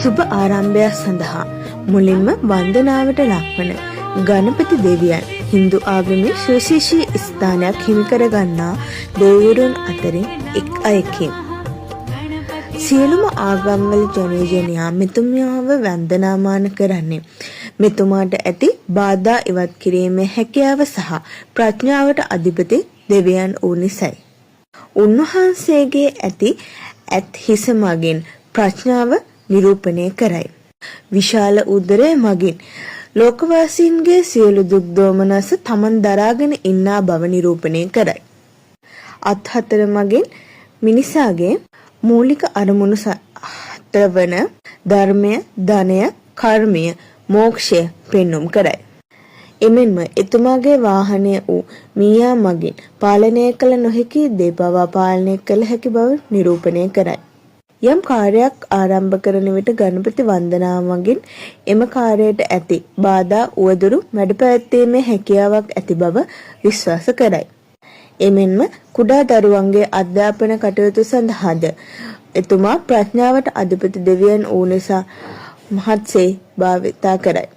සුබ ආරම්භය සඳහා මුලින්ම වන්දනාවට ලක්වන ගණපති දෙවියන් හින්දු ආගමේ සුවිශේෂී ස්ථානයක් හිමි කර ගන්නා දෙවිවරුන් අතරින් එක් අයෙකි. සියලුම ආගම්වල ජනයා මෙතුමියව වන්දනාමාන කරන්නේ මෙතුමාට ඇති බාධා ඉවත් කිරීමේ හැකියාව සහ ප්‍රඥාවට අධිපති දෙවියන් වූ නිසයි. උන්වහන්සේගේ ඇති ඇත් හිස මගින් ප්‍රඥාව නිරූපණය කරයි. විශාල උදරය මගින් ලෝකවාසීන්ගේ සියලු දුක් දෝමනස තමන් දරාගෙන ඉන්නා බව නිරූපණය කරයි. අත් හතර මගින් මිනිසාගේ මූලික අරමුණු හතර වන ධර්මය, ධනය, කර්මය, මෝක්ෂය පෙන්눔 කරයි. එමෙන්ම එතුමාගේ වාහනය වූ මීයා මගින් පාලනය කළ නොහැකි දේ පවා පාලනය කළ හැකි බව නිරූපණය කරයි. යම් කාර්යයක් ආරම්භ කරන විට ගණපති වන්දනාව මගින් එම කාර්යයට ඇති බාධා උවදුරු මැඩපැවැත්වීමේ හැකියාවක් ඇති බව විශ්වාස කරයි. එමෙන්ම කුඩා දරුවන්ගේ අධ්‍යාපන කටයුතු සඳහාද එතුමා ප්‍රඥාවට අධිපති දෙවියන් වූ නිසා මහත්සේ භාවිතා කරයි.